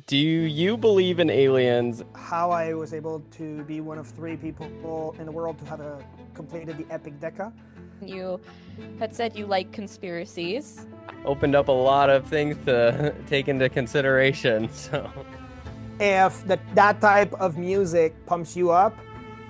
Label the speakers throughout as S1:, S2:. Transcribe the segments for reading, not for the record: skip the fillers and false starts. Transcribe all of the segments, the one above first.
S1: Do you believe in aliens?
S2: How I was able to be one of three people in the world to have completed the Epic Deca.
S3: You had said you like conspiracies.
S1: Opened up a lot of things to take into consideration. So,
S2: If that type of music pumps you up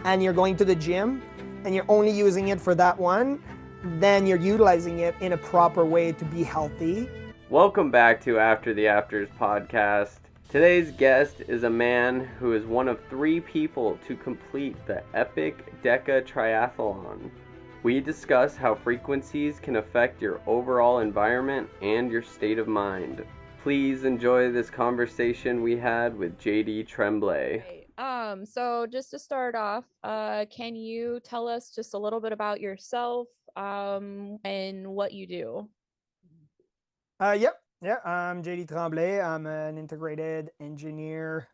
S2: and you're going to the gym and you're only using it for that one, then you're utilizing it in a proper way to be healthy.
S1: welcome back to After the Afters podcast. Today's guest is a man who is one of three people to complete the Epic Deca Triathlon. We discuss how frequencies can affect your overall environment and your state of mind. Please enjoy this conversation we had with JD Tremblay.
S3: Right. So just to start off, can you tell us just a little bit about yourself, and what you do?
S2: I'm JD Tremblay. I'm an integrated engineer,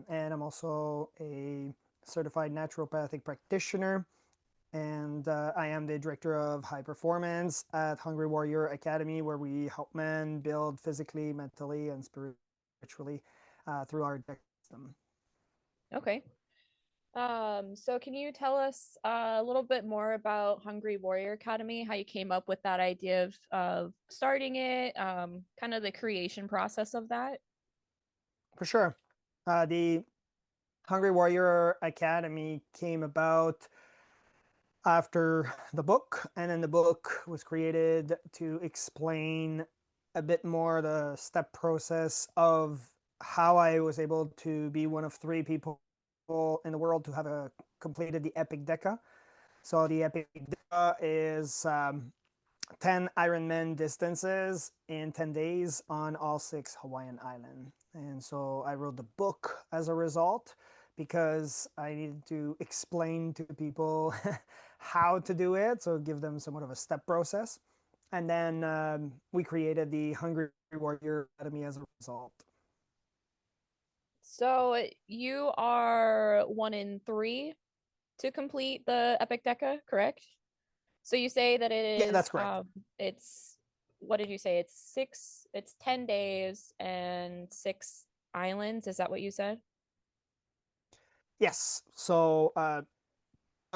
S2: and I'm also a certified naturopathic practitioner. And I am the director of high performance at Hungry Warrior Academy, where we help men build physically, mentally, and spiritually through our deck system.
S3: Okay. So can you tell us a little bit more about Hungry Warrior Academy, how you came up with that idea of starting it, kind of the creation process of that?
S2: For sure. The Hungry Warrior Academy came about after the book, and then the book was created to explain a bit more the step process of how I was able to be one of three people in the world to have completed the Epic Deca. So the Epic Deca is 10 Ironman distances in 10 days on all six Hawaiian islands. And so I wrote the book as a result because I needed to explain to people how to do it, so give them somewhat of a step process. And then we created the Hungry Warrior Academy as a result.
S3: So you are one in three to complete the Epic Deca, correct? So you say that it
S2: Yeah, that's
S3: is
S2: correct.
S3: it's what did you say? It's 10 days and six islands. Is that what you said?
S2: Yes. So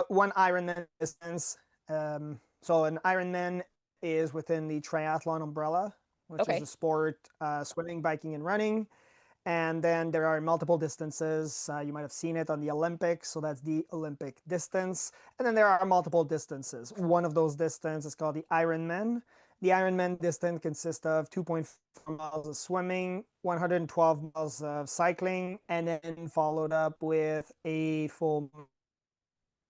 S2: one Ironman distance. So an Ironman is within the triathlon umbrella, which is
S3: Okay.
S2: the sport swimming, biking, and running. And then there are multiple distances. You might have seen it on the Olympics. So that's the Olympic distance. And then there are multiple distances. One of those distances is called the Ironman. The Ironman distance consists of 2.4 miles of swimming, 112 miles of cycling, and then followed up with a full.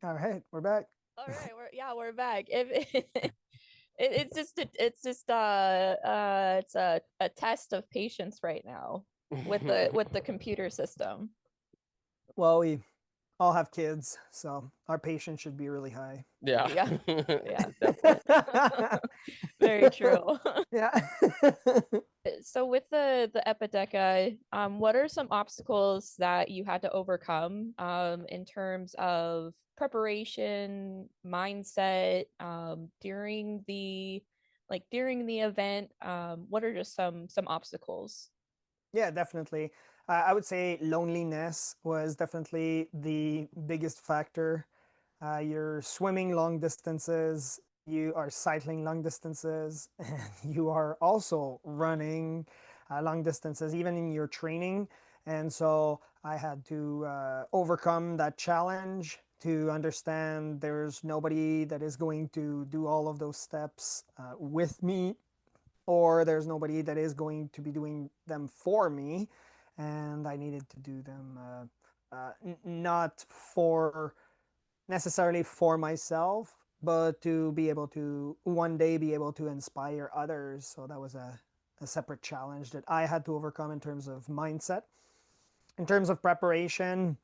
S2: All right, we're back.
S3: All right, we're back. If it's a test of patience right now with the computer system.
S2: Well, we all have kids, so our patience should be really high.
S1: Yeah.
S3: Yeah. Yeah.
S1: Definitely.
S3: Very true.
S2: Yeah.
S3: So with the Epideca, what are some obstacles that you had to overcome in terms of preparation, mindset, during the event? What are just some obstacles?
S2: Yeah, definitely. I would say loneliness was definitely the biggest factor. You're swimming long distances, you are cycling long distances, and you are also running long distances, even in your training. And so I had to overcome that challenge to understand there's nobody that is going to do all of those steps with me, or there's nobody that is going to be doing them for me, and I needed to do them not for necessarily for myself, but to be able to one day be able to inspire others. So that was a separate challenge that I had to overcome in terms of mindset. In terms of preparation,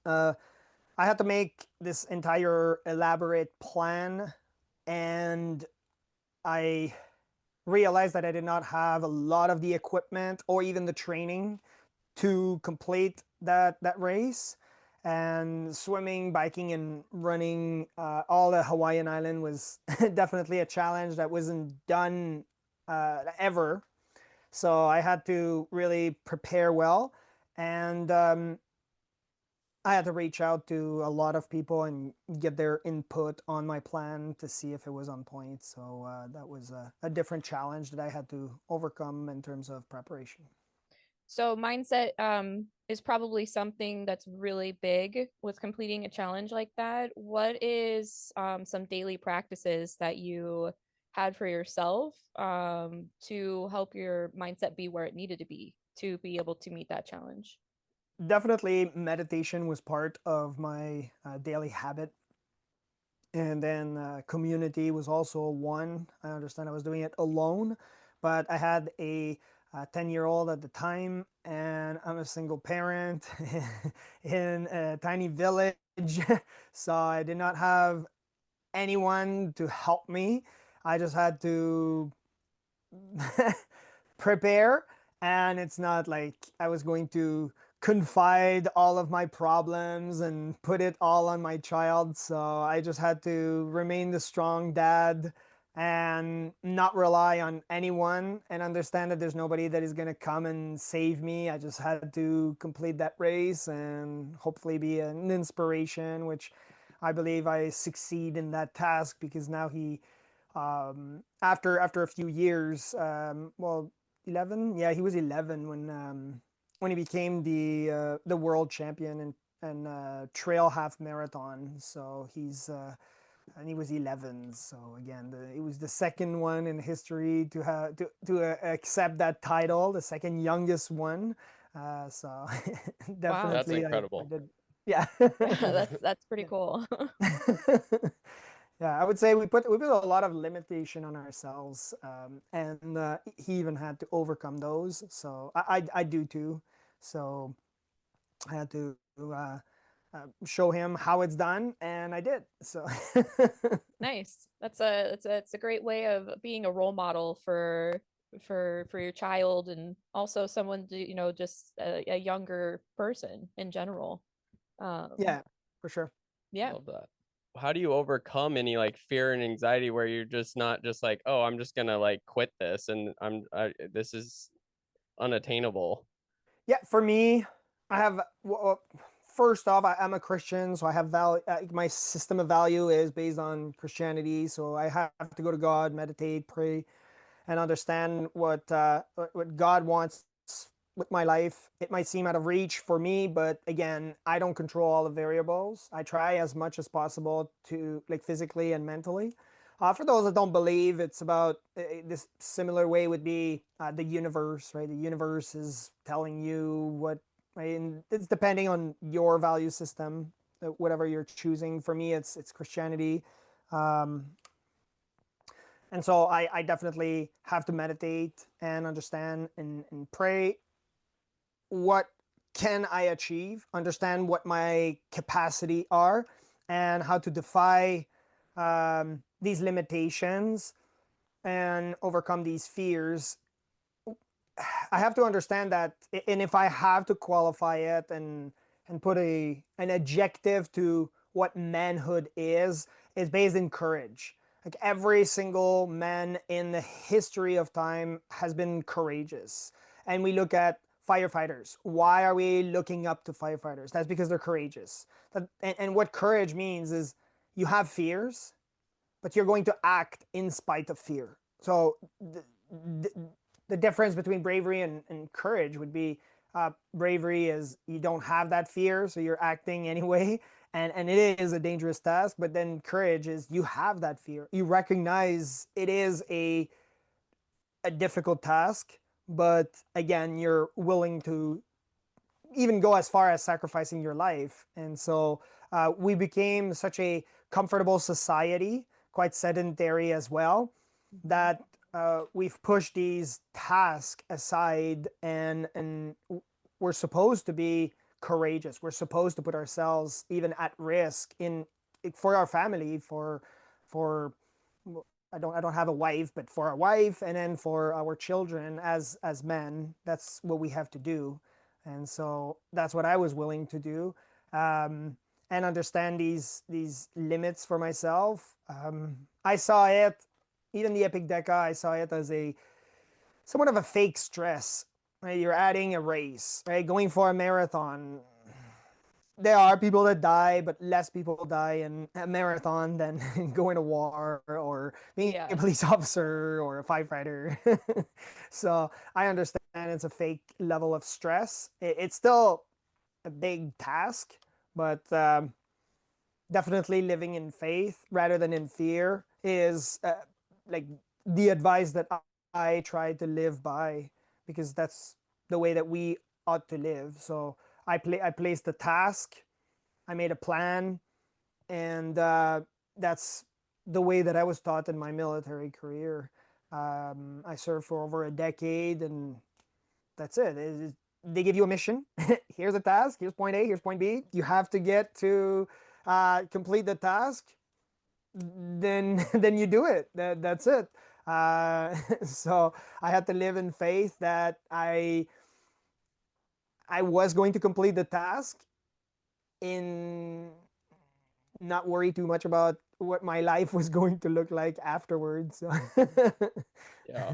S2: uh, I had to make this entire elaborate plan, and I realized that I did not have a lot of the equipment or even the training to complete that race. And swimming, biking, and running all the Hawaiian island was definitely a challenge that wasn't done ever. So I had to really prepare well, and I had to reach out to a lot of people and get their input on my plan to see if it was on point. So that was a different challenge that I had to overcome in terms of preparation.
S3: So mindset is probably something that's really big with completing a challenge like that. What is some daily practices that you had for yourself to help your mindset be where it needed to be able to meet that challenge?
S2: Definitely, meditation was part of my daily habit. And then community was also one. I understand I was doing it alone, but I had a 10-year-old at the time, and I'm a single parent in a tiny village. So I did not have anyone to help me. I just had to prepare, and it's not like I was going to confide all of my problems and put it all on my child. So I just had to remain the strong dad and not rely on anyone and understand that there's nobody that is going to come and save me. I just had to complete that race and hopefully be an inspiration, which I believe I succeed in that task, because now he after a few years, well, 11, yeah, he was 11 when he became the world champion and trail half marathon. So he's and he was 11. So again, it was the second one in history to have to accept that title, the second youngest one. So
S3: Wow.
S1: That's
S2: definitely I
S1: incredible.
S2: did, yeah.
S3: That's pretty
S2: Yeah.
S3: cool.
S2: Yeah, I would say we put a lot of limitation on ourselves, and he even had to overcome those. So I do too. So I had to show him how it's done, and I did. So
S3: Nice. That's a great way of being a role model for your child and also someone to, just a younger person in general. Um,
S2: yeah, for sure.
S3: yeah.
S1: Love that. How do you overcome any like fear and anxiety where you're just not just like, oh, I'm just gonna like quit this and this is unattainable?
S2: Yeah, for me, I have first off, I'm a Christian, so I have value. My system of value is based on Christianity, so I have to go to God, meditate, pray, and understand what God wants with my life. It might seem out of reach for me, but again, I don't control all the variables. I try as much as possible to, like, physically and mentally. For those that don't believe, it's about this similar way would be the universe, right? The universe is telling you what, right? And it's depending on your value system, whatever you're choosing. For me, it's Christianity. Um, and so I definitely have to meditate and understand and pray what can I achieve, understand what my capacity are, and how to defy these limitations and overcome these fears. I have to understand that, and if I have to qualify it and put an adjective to what manhood is based in courage. Like every single man in the history of time has been courageous. And we look at firefighters. Why are we looking up to firefighters? That's because they're courageous. And what courage means is you have fears, but you're going to act in spite of fear. So the, the difference between bravery and courage would be bravery is you don't have that fear, so you're acting anyway. And it is a dangerous task, but then courage is you have that fear. You recognize it is a difficult task, but again, you're willing to even go as far as sacrificing your life. And so we became such a comfortable society, quite sedentary as well,
S3: Mhm.
S2: that we've pushed these tasks aside, and we're supposed to be courageous. We're supposed to put ourselves even at risk in for our family, for I don't have a wife, but for our wife and then for our children as men, that's what we have to do. And so that's what I was willing to do, and understand these limits for myself. I saw it, even the Epic Deca, I saw it as somewhat of a fake stress. Right? You're adding a race, right? Going for a marathon. There are people that die, but less people die in a marathon than going to war or being a
S3: Yeah.
S2: police officer or a firefighter. So I understand it's a fake level of stress. It's still a big task, but definitely living in faith rather than in fear is like the advice that I try to live by, because that's the way that we ought to live. So I placed the task, I made a plan, and that's the way that I was taught in my military career. I served for over a decade, and that's it. They give you a mission. Here's a task. Here's point A. Here's point B. You have to get to complete the task. Then then you do it. That's it. So I had to live in faith that I was going to complete the task, in not worry too much about what my life was going to look like afterwards.
S1: Yeah.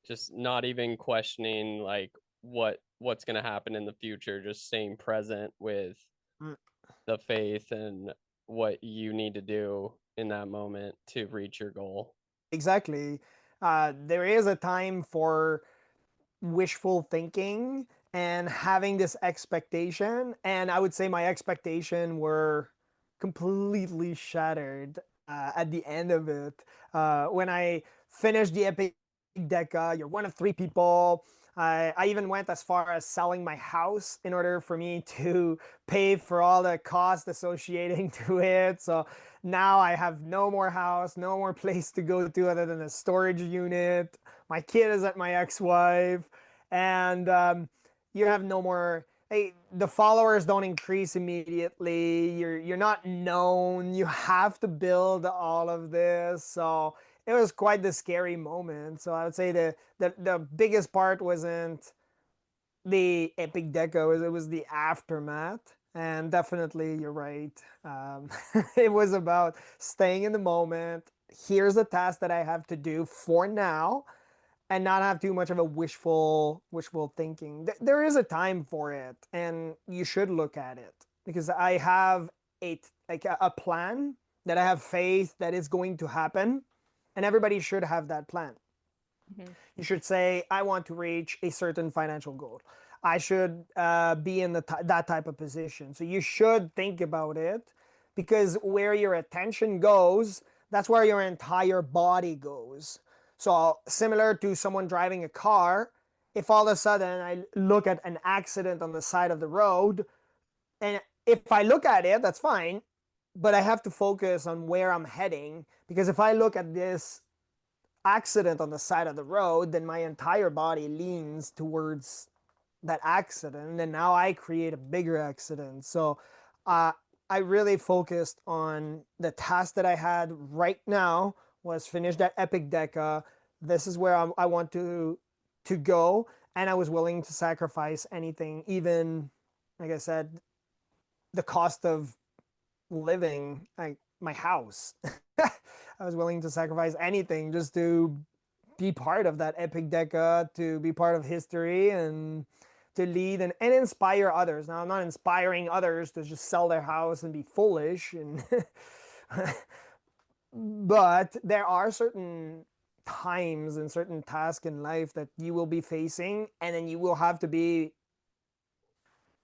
S1: Just not even questioning like what's going to happen in the future, just staying present with the faith and what you need to do in that moment to reach your goal.
S2: Exactly. There is a time for wishful thinking and having this expectation. And I would say my expectation were completely shattered at the end of it. When I finished the Epic Deca, you're one of three people. I even went as far as selling my house in order for me to pay for all the costs associating to it. So now I have no more house, no more place to go to other than a storage unit. My kid is at my ex-wife, and you have no more. Hey, the followers don't increase immediately. You're not known. You have to build all of this. So it was quite the scary moment. So I would say the biggest part wasn't the Epic Deco, it was the aftermath. And definitely, you're right. Um, it was about staying in the moment. Here's a task that I have to do for now, and not have too much of a wishful thinking. There is a time for it, and you should look at it, because I have a plan that I have faith that is going to happen, and everybody should have that plan.
S3: Mhm.
S2: You should say, I want to reach a certain financial goal. I should be in that type of position. So you should think about it, because where your attention goes, that's where your entire body goes. So similar to someone driving a car, if all of a sudden I look at an accident on the side of the road, and if I look at it, that's fine, but I have to focus on where I'm heading, because if I look at this accident on the side of the road, then my entire body leans towards that accident, and now I create a bigger accident. So uh, I really focused on the task that I had right now, was finish that Epic Deca. This is where I want to go, and I was willing to sacrifice anything, even, like I said, the cost of living, like my house. I was willing to sacrifice anything just to be part of that Epic Deca, to be part of history, and to lead and inspire others. Now, I'm not inspiring others to just sell their house and be foolish, and but there are certain times and certain tasks in life that you will be facing, and then you will have to be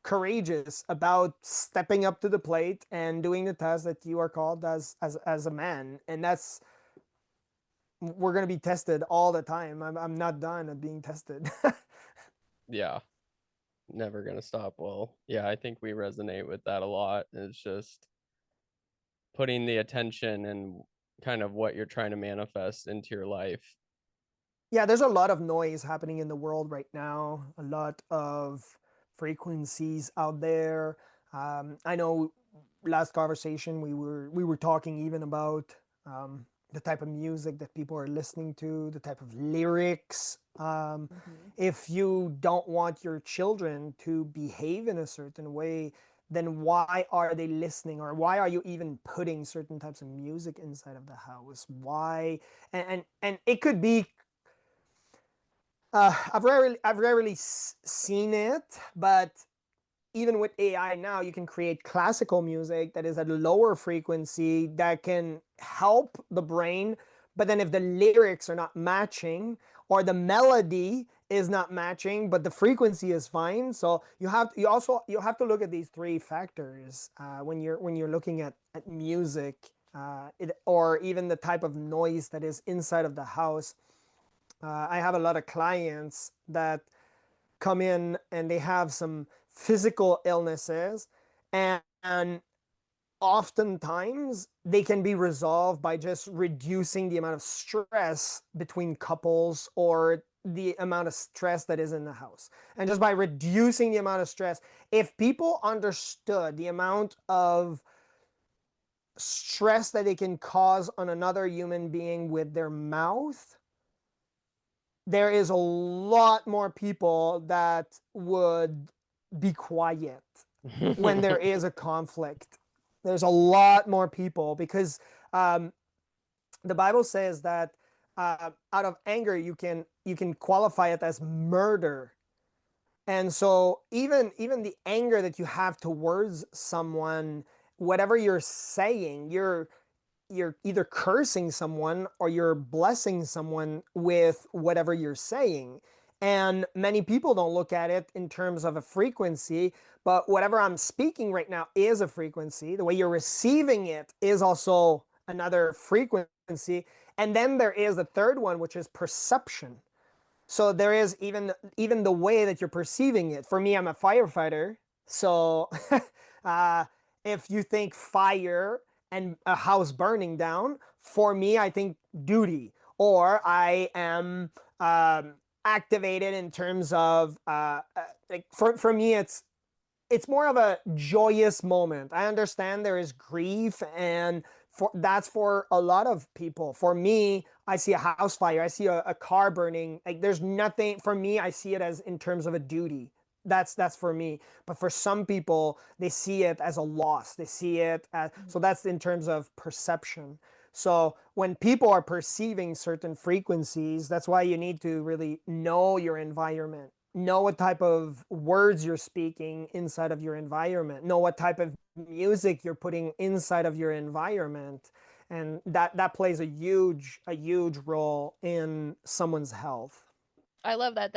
S2: courageous about stepping up to the plate and doing the task that you are called as a man. And that's, we're going to be tested all the time. I'm not done at being tested.
S1: Yeah. Never going to stop. Well, yeah, I think we resonate with that a lot. It's just putting the attention and kind of what you're trying to manifest into your life.
S2: Yeah, there's a lot of noise happening in the world right now, a lot of frequencies out there. I know last conversation we were talking even about the type of music that people are listening to, the type of lyrics.
S3: Mhm.
S2: If you don't want your children to behave in a certain way, then why are they listening, or why are you even putting certain types of music inside of the house? Why? And it could be I've rarely seen it, but even with AI now, you can create classical music that is at a lower frequency that can help the brain. But then if the lyrics are not matching or the melody is not matching, but the frequency is fine, so you have to look at these three factors when you're looking at music, or even the type of noise that is inside of the house. I have a lot of clients that come in and they have some physical illnesses, and oftentimes they can be resolved by just reducing the amount of stress between couples or the amount of stress that is in the house. And just by reducing the amount of stress, if people understood the amount of stress that they can cause on another human being with their mouth, there is a lot more people that would be quiet when there is a conflict. There's a lot more people because the Bible says that out of anger you can qualify it as murder. And so even the anger that you have towards someone, whatever you're saying, you're either cursing someone or you're blessing someone with whatever you're saying. And many people don't look at it in terms of a frequency, but whatever I'm speaking right now is a frequency. The way you're receiving it is also another frequency. And then there is the third one, which is perception. So there is even the way that you're perceiving it. For me, I'm a firefighter. So uh, if you think fire and a house burning down, for me, I think duty, or I am activated in terms of like for me, it's more of a joyous moment. I understand there is grief, and that's for a lot of people. For me, I see a house fire, I see a car burning. Like there's nothing for me. I see it as in terms of a duty. That's for me. But for some people, they see it as a loss. They see it as so that's in terms of perception. So when people are perceiving certain frequencies, that's why you need to really know your environment, know what type of words you're speaking inside of your environment, know what type of music you're putting inside of your environment, and that plays a huge role in someone's health.
S3: I love that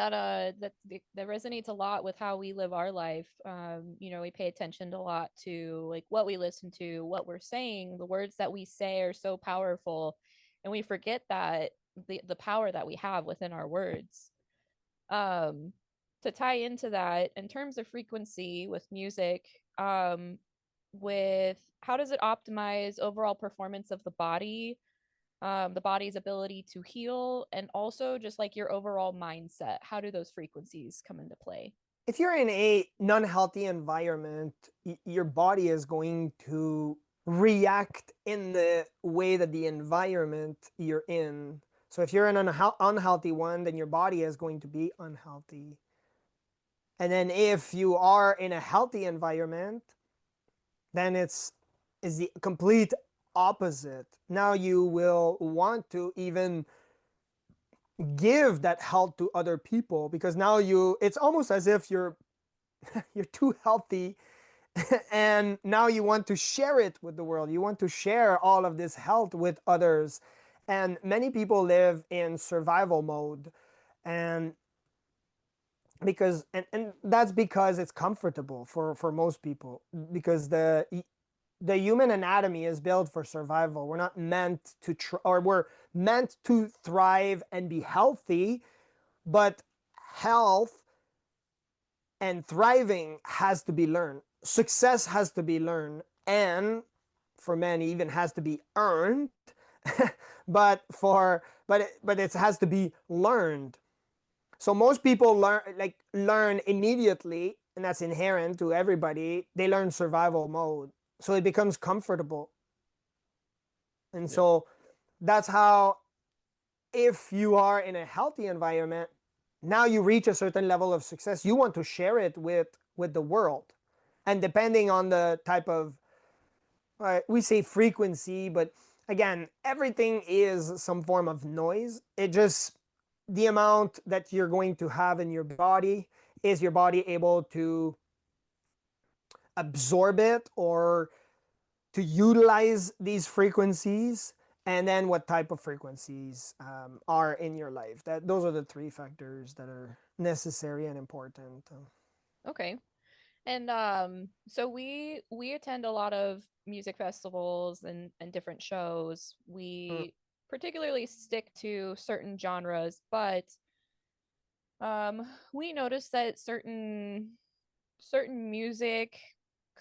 S3: resonates a lot with how we live our life. We pay attention a lot to like what we listen to, what we're saying. The words that we say are so powerful, and we forget that the power that we have within our words. Um, to tie into that, in terms of frequency with music, with how does it optimize overall performance of the body's ability to heal, and also just like your overall mindset? How do those frequencies come into play?
S2: If you're in a non-healthy environment, your body is going to react in the way that the environment you're in. So if you're in an unhealthy one, then your body is going to be unhealthy. And then if you are in a healthy environment, then is the complete opposite. Now you will want to even give that health to other people, because now it's almost as if you're too healthy and now you want to share it with the world. You want to share all of this health with others. And many people live in survival mode, and and that's because it's comfortable for most people, because the human anatomy is built for survival. We're not meant to or we're meant to thrive and be healthy, but health and thriving has to be learned. Success has to be learned, and for many even has to be earned. But it has to be learned. So most people learn immediately, and that's inherent to everybody. They learn survival mode, so it becomes comfortable. And so that's how, if you are in a healthy environment, now you reach a certain level of success, you want to share it with the world. And depending on the type of we say frequency, but again, everything is some form of noise. It just the amount that you're going to have in your body. Is your body able to absorb it or to utilize these frequencies? And then what type of frequencies are in your life? Those are the three factors that are necessary and important.
S3: Okay. And so we attend a lot of music festivals and different shows.
S2: Mm.
S3: We particularly stick to certain genres, but we notice that certain music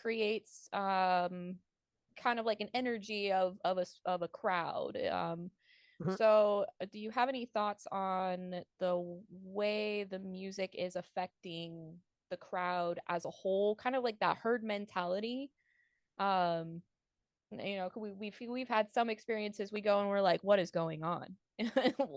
S3: creates kind of like an energy of a crowd.
S2: Mhm.
S3: So do you have any thoughts on the way the music is affecting the crowd as a whole, kind of like that herd mentality? Um, we've had some experiences. We go and we're like, what is going on?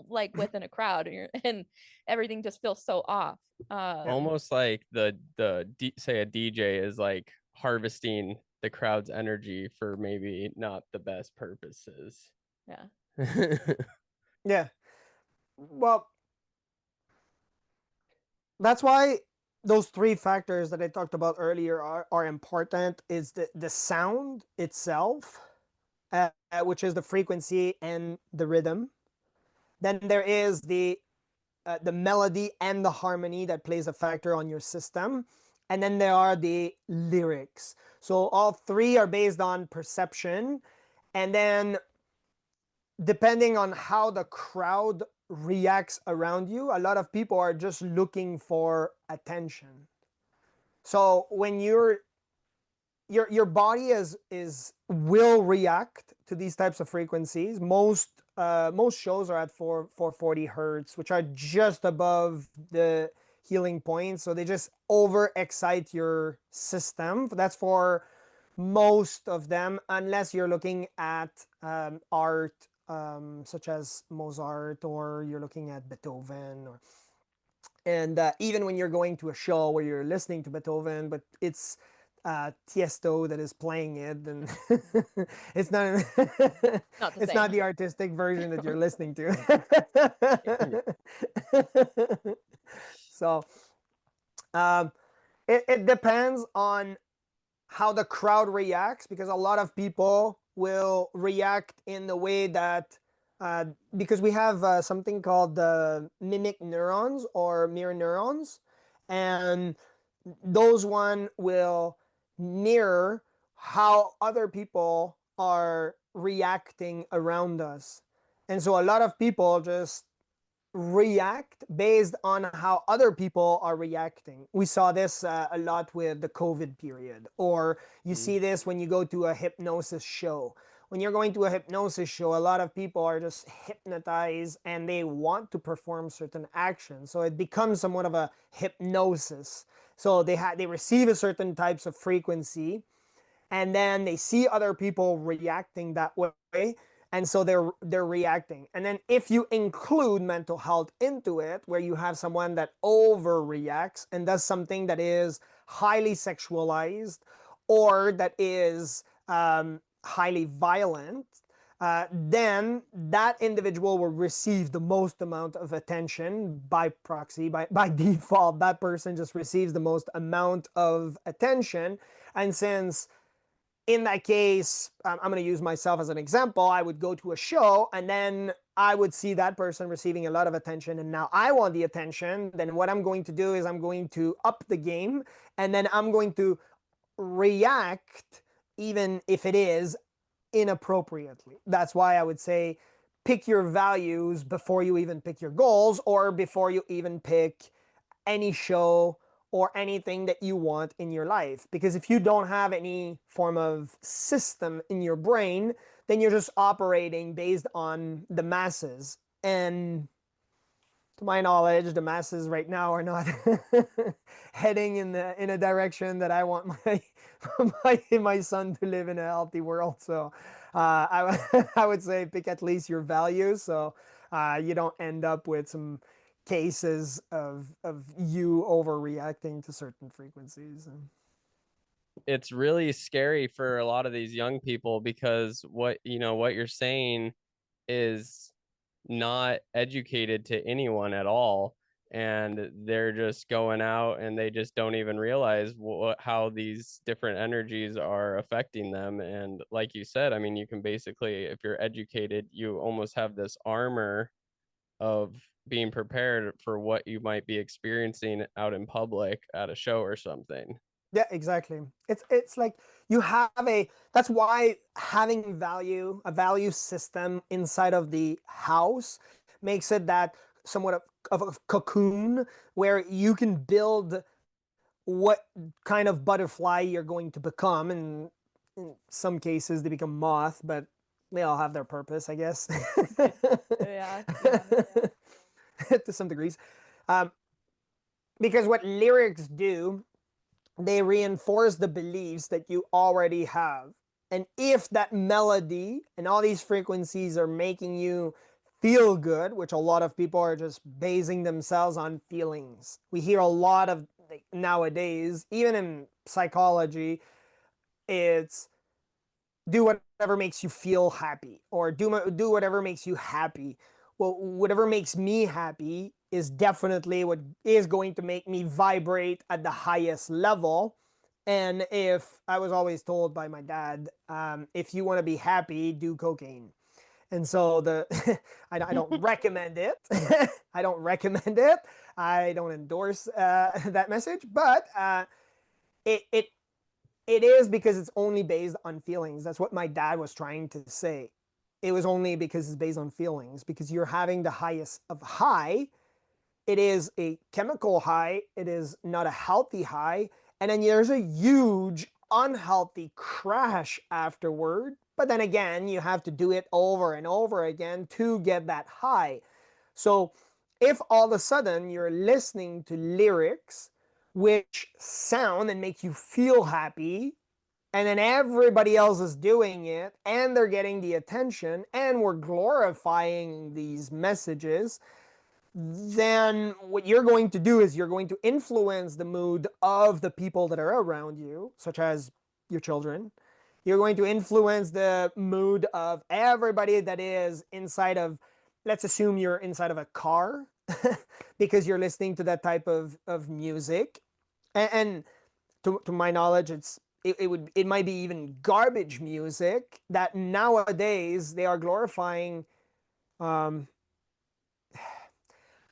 S3: Like within a crowd, and everything just feels so off.
S2: Yeah.
S1: Almost like say a DJ is like harvesting the crowd's energy for maybe not the best purposes.
S3: Yeah.
S2: Yeah. Well, that's why those three factors that I talked about earlier are important. Is the sound itself, which is the frequency and the rhythm. Then there is the melody and the harmony that plays a factor on your system. And then there are the lyrics. So all three are based on perception. And then depending on how the crowd reacts around you, a lot of people are just looking for attention. So when your body is will react to these types of frequencies. Most shows are at 440 hertz, which are just above the healing point. So they just over excite your system. That's for most of them, unless you're looking at art such as Mozart, or you're looking at Beethoven, and even when you're going to a show where you're listening to Beethoven, but it's Tiesto that is playing it, then it's not
S3: Not the
S2: it's
S3: same.
S2: not the artistic version that you're listening to. So um, it depends on how the crowd reacts, because a lot of people will react in the way that uh, because we have something called mimic neurons or mirror neurons, and those one will mirror how other people are reacting around us. And so a lot of people just react based on how other people are reacting. We saw this a lot with the COVID period, or you see this when you go to a hypnosis show. When you're going to a hypnosis show, a lot of people are just hypnotized and they want to perform certain actions. So it becomes somewhat of a hypnosis. So they receive a certain types of frequency, and then they see other people reacting that way, and so they're reacting. And then if you include mental health into it, where you have someone that overreacts and does something that is highly sexualized, or that is highly violent, then that individual will receive the most amount of attention by proxy, by default. That person just receives the most amount of attention. And since in that case, I'm going to use myself as an example. I would go to a show, and then I would see that person receiving a lot of attention, and now I want the attention. Then what I'm going to do is I'm going to up the game, and then I'm going to react, even if it is inappropriately. That's why I would say pick your values before you even pick your goals, or before you even pick any show or anything that you want in your life. Because if you don't have any form of system in your brain, then you're just operating based on the masses. And to my knowledge, the masses right now are not heading in a direction that I want my son to live in a healthy world. So I would say pick at least your values, so you don't end up with some cases of you overreacting to certain frequencies.
S1: It's really scary for a lot of these young people, because what you're saying is not educated to anyone at all, and they're just going out and they just don't even realize how these different energies are affecting them. And like you said, I mean, you can basically, if you're educated, you almost have this armor of being prepared for what you might be experiencing out in public at a show or something.
S2: Yeah, exactly. It's like you have that's why having a value system inside of the house makes it that somewhat of a cocoon where you can build what kind of butterfly you're going to become. And in some cases, they become moth, but they all have their purpose, I guess.
S3: Yeah.
S2: To some degrees. Um, because what lyrics do, they reinforce the beliefs that you already have. And if that melody and all these frequencies are making you feel good, which a lot of people are just basing themselves on feelings. We hear a lot of nowadays, even in psychology, it's do whatever makes you feel happy, or do whatever makes you happy. Well, whatever makes me happy is definitely what is going to make me vibrate at the highest level. And if I was always told by my dad, if you want to be happy, do cocaine. And so I don't recommend it. I don't recommend it. I don't endorse that message, but it, it it is because it's only based on feelings. That's what my dad was trying to say. It was only because it's based on feelings, because you're having the highest of high. It is a chemical high. It is not a healthy high. And then there's a huge unhealthy crash afterward. But then again, you have to do it over and over again to get that high. So if all of a sudden you're listening to lyrics which sound and make you feel happy, and then everybody else is doing it and they're getting the attention and we're glorifying these messages, then what you're going to do is you're going to influence the mood of the people that are around you, such as your children. You're going to influence the mood of everybody that is inside of, let's assume you're inside of a car because you're listening to that type of music. And to my knowledge, it might be even garbage music that nowadays they are glorifying. um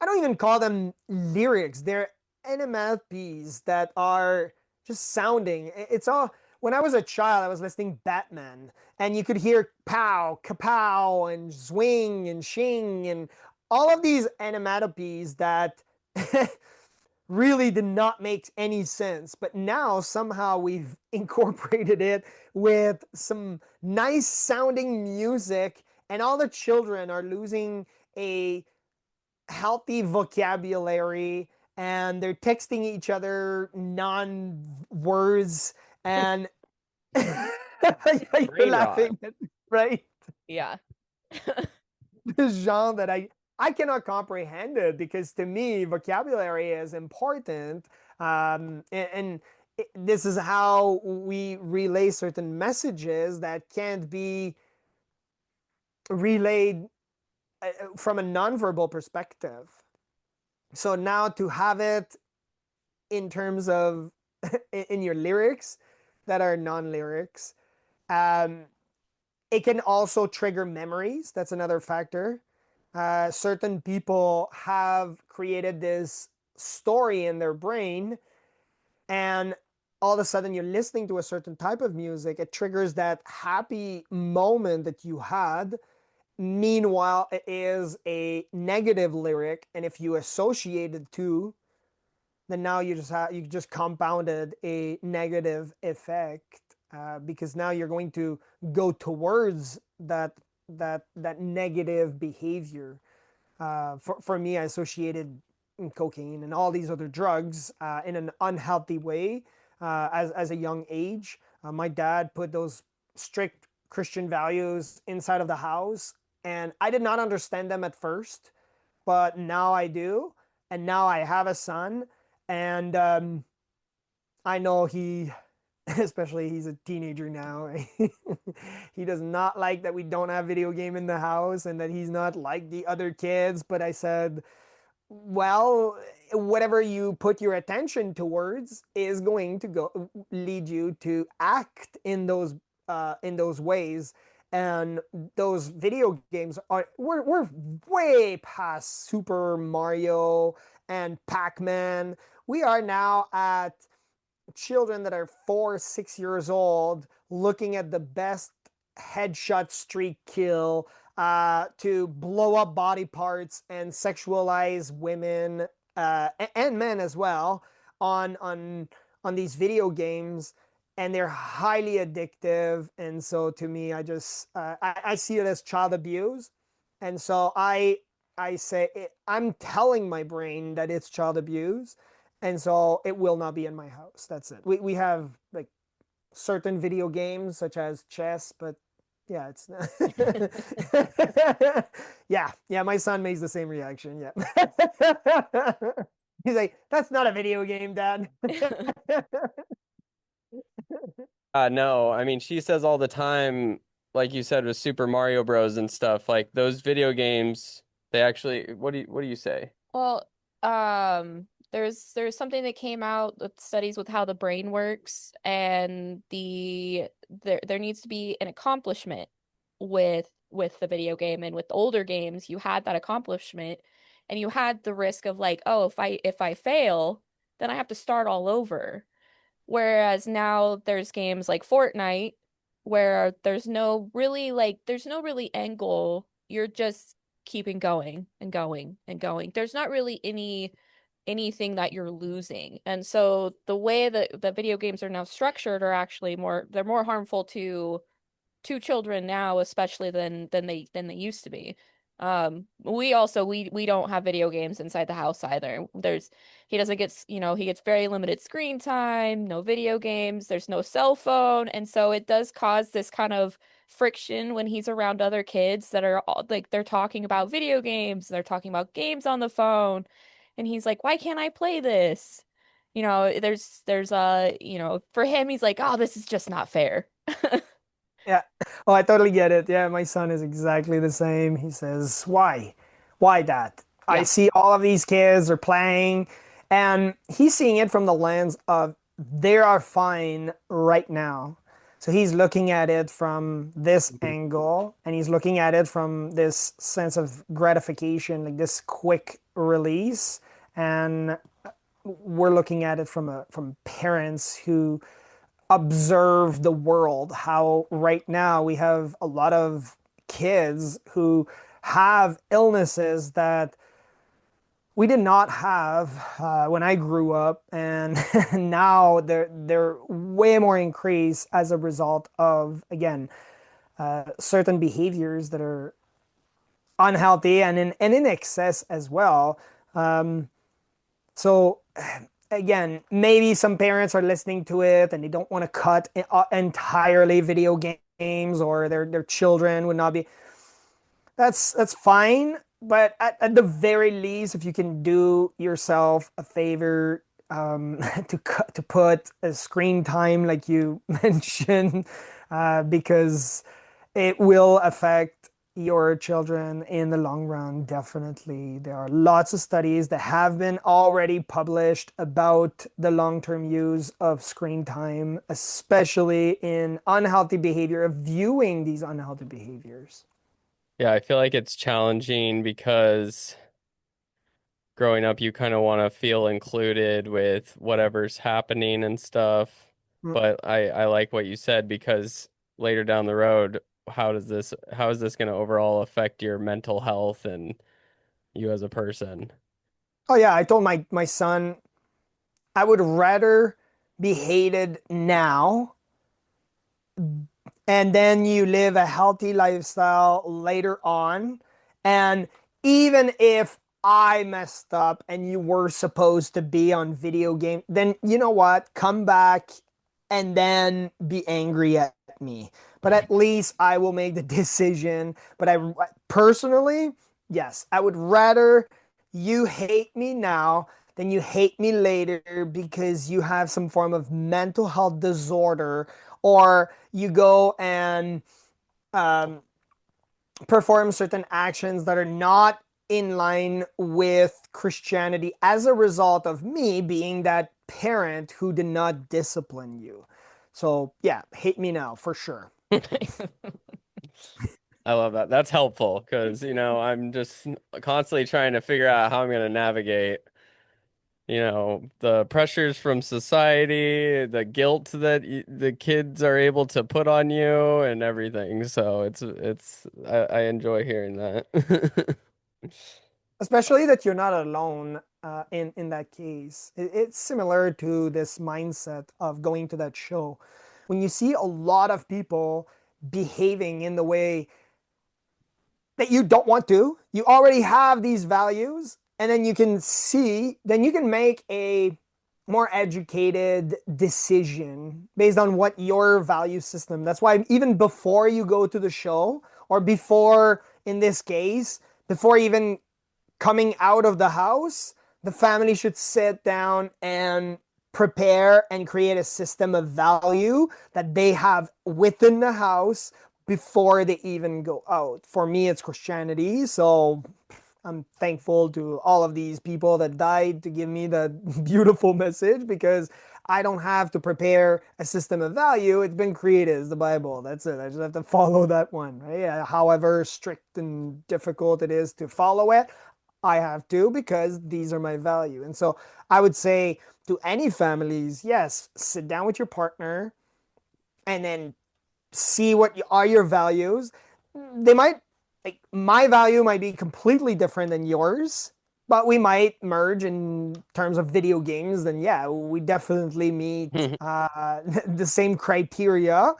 S2: I don't even call them lyrics. They're onomatopoeias that are just sounding. It's all. When I was a child, I was listening Batman, and you could hear pow, kapow, and swing and shing, and all of these onomatopoeias that really did not make any sense. But now somehow we've incorporated it with some nice sounding music, and all the children are losing a healthy vocabulary, and they're texting each other non words, and you're
S1: Brain rot.
S2: laughing, right?
S3: Yeah.
S2: This genre that I cannot comprehend it, because to me vocabulary is important. And this is how we relay certain messages that can't be relayed from a nonverbal perspective. So now to have it in terms of in your lyrics that are non-lyrics, um, it can also trigger memories. That's another factor. Certain people have created this story in their brain, and all of a sudden you're listening to a certain type of music, it triggers that happy moment that you had. Meanwhile, it is a negative lyric, and if you associate it to, then now you just compounded a negative effect, because now you're going to go towards that negative behavior. For me, I associated cocaine and all these other drugs in an unhealthy way as a young age. My dad put those strict Christian values inside of the house, and I did not understand them at first, but now I do. And now I have a son, and I know he especially he's a teenager now. He does not like that we don't have video game in the house and that he's not like the other kids. But I said, well, whatever you put your attention towards is going to go lead you to act in those ways. And those video games are we're way past Super Mario and Pac-Man. We are now at children that are 4, 6 years old looking at the best headshot streak kill, to blow up body parts and sexualize women, and men as well on these video games, and they're highly addictive. And so to me, I see it as child abuse. And so I say I'm telling my brain that it's child abuse, and so it will not be in my house. That's it. We have like certain video games such as chess, but yeah, it's not. Yeah, my son makes the same reaction. Yeah. He's like, that's not a video game, Dad.
S1: No, I mean, she says all the time, like you said with Super Mario Bros. And stuff, like those video games, they actually, what do you say?
S3: Well, there's something that came out with studies with how the brain works, and there needs to be an accomplishment with the video game. And with the older games, you had that accomplishment, and you had the risk of like, oh, if I fail, then I have to start all over. Whereas now there's games like Fortnite where there's no really end goal. You're just keeping going and going and going. There's not really anything that you're losing. And so the way that the video games are now structured are actually they're more harmful to children now, especially than they used to be. We don't have video games inside the house either. He doesn't get, he gets very limited screen time, no video games, there's no cell phone, and so it does cause this kind of friction when he's around other kids that are all, like, they're talking about video games, they're talking about games on the phone, and he's like, why can't I play this? For him, he's like, oh, this is just not fair.
S2: Yeah. Oh, I totally get it. Yeah, my son is exactly the same. He says, "Why? Why that? I
S3: Yeah.
S2: see all of these kids are playing," and he's seeing it from the lens of they are fine right now. So he's looking at it from this angle, and he's looking at it from this sense of gratification, like this quick release. And we're looking at it from parents who observe the world, how right now we have a lot of kids who have illnesses that we did not have when I grew up, and now they're way more increased as a result of, again, certain behaviors that are unhealthy and in excess as well. So again, maybe some parents are listening to it and they don't want to cut entirely video games, or their children would not be. That's fine, but at the very least, if you can do yourself a favor, to put a screen time like you mentioned, because it will affect your children in the long run. Definitely, there are lots of studies that have been already published about the long-term use of screen time, especially in unhealthy behavior, of viewing these unhealthy behaviors.
S1: Yeah, I feel like it's challenging because growing up, you kind of want to feel included with whatever's happening and stuff.
S2: Mm.
S1: But I like what you said, because later down the road, how is this going to overall affect your mental health and you as a person?
S2: Oh yeah, I told my son I would rather be hated now, and then you live a healthy lifestyle later on. And even if I messed up and you were supposed to be on video game, then you know what? Come back and then be angry at me. But at least I will make the decision. But personally, yes, I would rather you hate me now then you hate me later because you have some form of mental health disorder, or you go and um, perform certain actions that are not in line with Christianity as a result of me being that parent who did not discipline you. So, yeah, hate me now for sure.
S1: I love that. That's helpful because, I'm just constantly trying to figure out how I'm going to navigate, the pressures from society, the guilt that the kids are able to put on you and everything. So I enjoy hearing that.
S2: Especially that you're not alone in that case. It's similar to this mindset of going to that show. When you see a lot of people behaving in the way that you don't want to, you already have these values, and then then you can make a more educated decision based on what your value system. That's why even before you go to the show, or before, in this case, before even coming out of the house, the family should sit down and prepare and create a system of value that they have within the house before they even go out. For me, it's Christianity. So I'm thankful to all of these people that died to give me that beautiful message, because I don't have to prepare a system of value. It's been created as the Bible. That's it. I just have to follow that one, right? However strict and difficult it is to follow it, I have to, because these are my value. And so I would say to any families, yes, sit down with your partner and then see what are your values. They might, like, my value might be completely different than yours, but we might merge in terms of video games. Then yeah, we definitely meet the same criteria,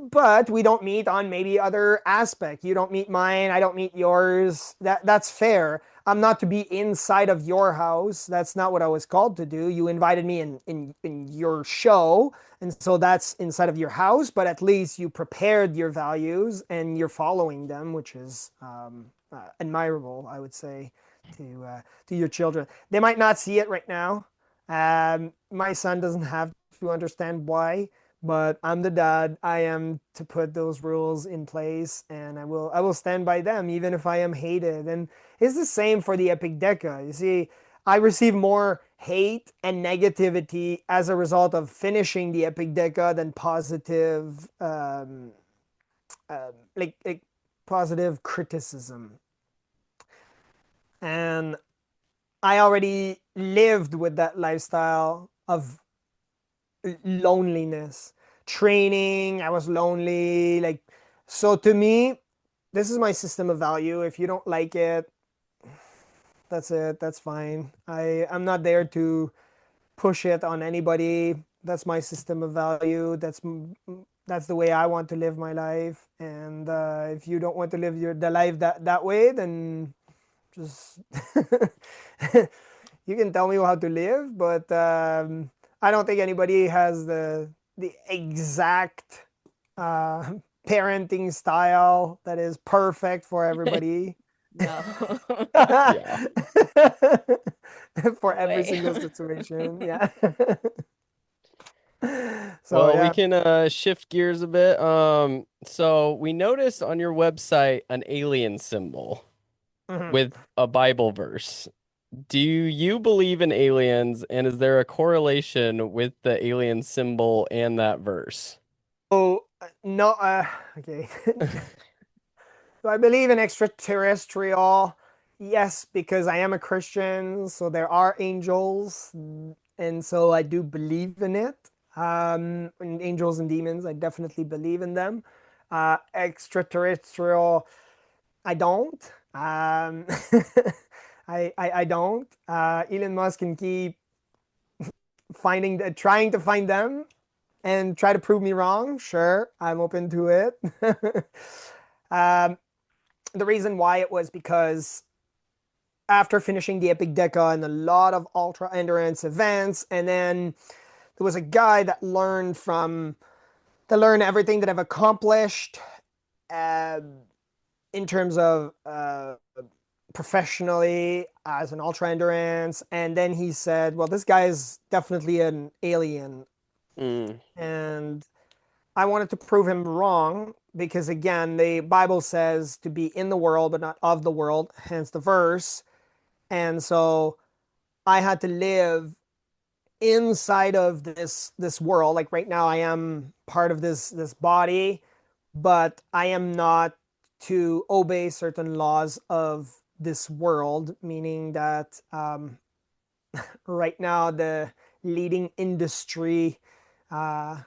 S2: but we don't meet on maybe other aspect. You don't meet mine, I don't meet yours. That's fair. I'm not to be inside of your house. That's not what I was called to do. You invited me in your show, and so that's inside of your house, but at least you prepared your values and you're following them, which is admirable, I would say, to your children. They might not see it right now. My son doesn't have to understand why, but I'm the dad. I am to put those rules in place, and I will stand by them even if I am hated. And it's the same for the Epic Deca. You see, I receive more hate and negativity as a result of finishing the Epic Deca than positive, like positive criticism. And I already lived with that lifestyle of loneliness. Training, I was lonely. Like, so to me, this is my system of value. If you don't like it, that's it. That's fine. I'm not there to push it on anybody. That's my system of value. That's the way I want to live my life. And if you don't want to live the life that way, then just you can tell me how to live. But I don't think anybody has the exact uh, parenting style that is perfect for everybody.
S3: No.
S1: Yeah.
S2: For
S3: No
S2: every
S3: way.
S2: single situation. Yeah. So
S1: Well, we
S2: yeah.
S1: can shift gears a bit. So we noticed on your website an alien symbol
S2: Mhm.
S1: with a Bible verse. Do you believe in aliens, and is there a correlation with the alien symbol and that verse?
S2: So no, okay. So I believe in extraterrestrial. Yes, because I am a Christian, so there are angels, and so I do believe in it. And angels and demons, I definitely believe in them. Extraterrestrial, I don't. I don't. Elon Musk can keep trying to find them and try to prove me wrong. Sure, I'm open to it. um, the reason why it was because after finishing the Epic Deca and a lot of ultra endurance events, and then there was a guy that learned everything that I've accomplished uh, in terms of professionally as an ultra endurance. And then he said, well, this guy is definitely an alien.
S1: Mm.
S2: And I wanted to prove him wrong because, again, the Bible says to be in the world, but not of the world, hence the verse. And so I had to live inside of this world. Like right now, I am part of this body, but I am not to obey certain laws of this world, meaning that right now the leading industry uh,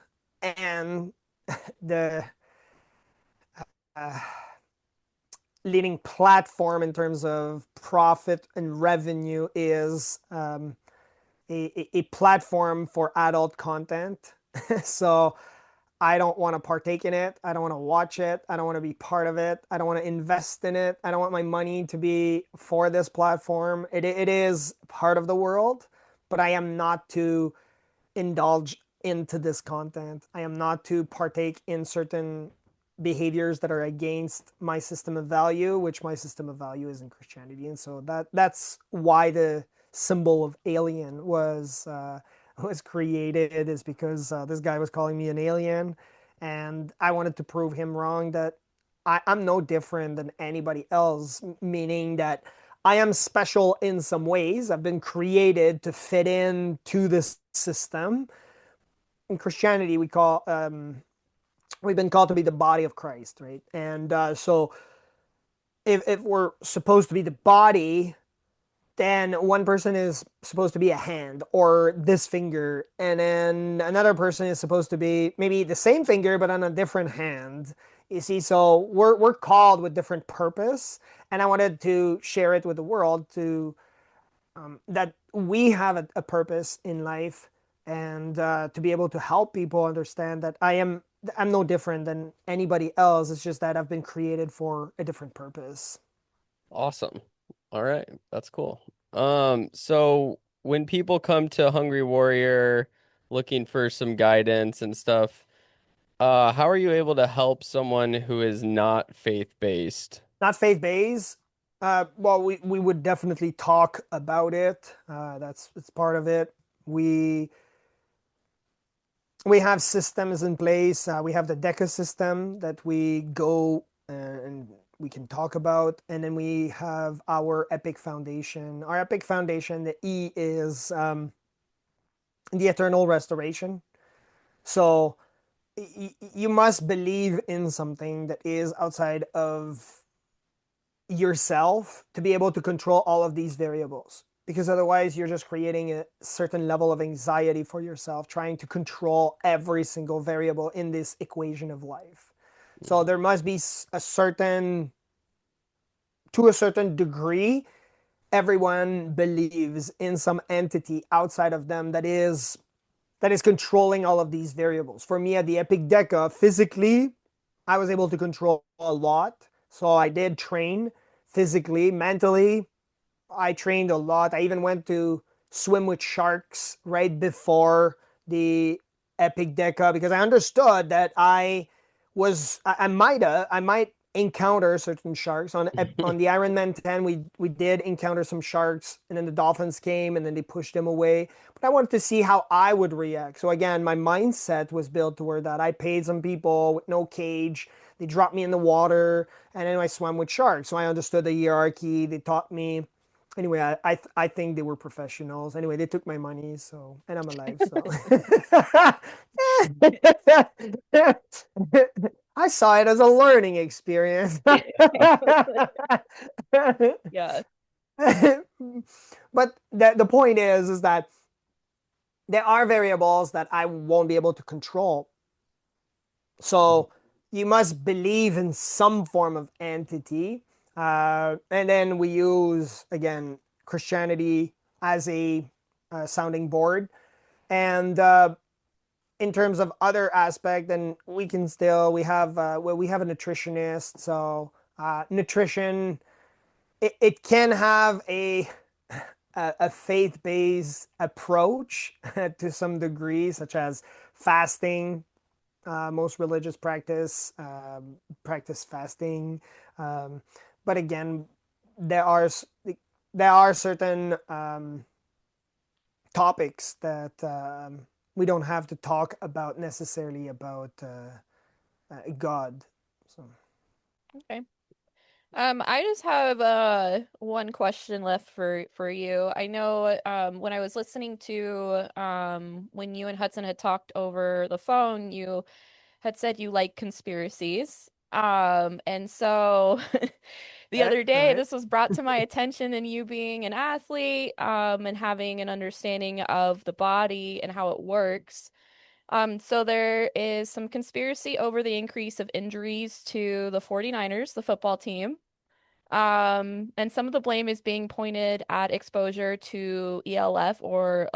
S2: and the uh, leading platform in terms of profit and revenue is a platform for adult content. So I don't want to partake in it. I don't want to watch it. I don't want to be part of it. I don't want to invest in it. I don't want my money to be for this platform. It is part of the world, but I am not to indulge into this content. I am not to partake in certain behaviors that are against my system of value, which my system of value is in Christianity. And so that's why the symbol of alien was created, is because this guy was calling me an alien, and I wanted to prove him wrong, that I'm no different than anybody else, meaning that I am special in some ways. I've been created to fit in to this system. In Christianity, we've been called to be the body of Christ, right? And so if we're supposed to be the body, then one person is supposed to be a hand or this finger, and then another person is supposed to be maybe the same finger but on a different hand. You see, so we're called with different purpose, and I wanted to share it with the world to that we have a purpose in life, and to be able to help people understand that I'm no different than anybody else. It's just that I've been created for a different purpose.
S1: Awesome. All right. That's cool. So when people come to Hungry Warrior looking for some guidance and stuff, how are you able to help someone who is not faith-based?
S2: Not faith-based. Well, we would definitely talk about it. It's part of it. We we have systems in place. We have the DECA system that we go and we can talk about, and then we have our Epic Foundation. Our Epic Foundation, the E is the eternal restoration. So you must believe in something that is outside of yourself to be able to control all of these variables, because otherwise you're just creating a certain level of anxiety for yourself trying to control every single variable in this equation of life. So there must be a certain to a certain degree, everyone believes in some entity outside of them that is controlling all of these variables. For me at the Epic Deca, physically I was able to control a lot. So I did train physically, mentally. I trained a lot. I even went to swim with sharks right before the Epic Deca because I understood that I might encounter certain sharks on the Ironman-10. We did encounter some sharks, and then the dolphins came and then they pushed them away. But I wanted to see how I would react. So again, my mindset was built toward that. I paid some people with no cage. They dropped me in the water, and then I swam with sharks. So I understood the hierarchy. They taught me. Anyway, I think they were professionals. Anyway, they took my money, so, and I'm alive, so. I saw it as a learning experience.
S3: Yeah.
S2: But the point is that there are variables that I won't be able to control. So you must believe in some form of entity. And then we use, again, Christianity as a sounding board. And in terms of other aspect, then we have a nutritionist. So nutrition, it can have a faith-based approach to some degree, such as fasting. Most religious practice fasting, but again, there are there are certain topics that we don't have to talk about necessarily about God. So
S3: Okay. I just have one question left for you. I know when I was listening to when you and Hudson had talked over the phone, you had said you like conspiracies. And so the
S2: okay,
S3: other
S2: all
S3: day
S2: right.
S3: this was brought to my attention, and you being an athlete and having an understanding of the body and how it works. So there is some conspiracy over the increase of injuries to the 49ers, the football team. And some of the blame is being pointed at exposure to ELF, or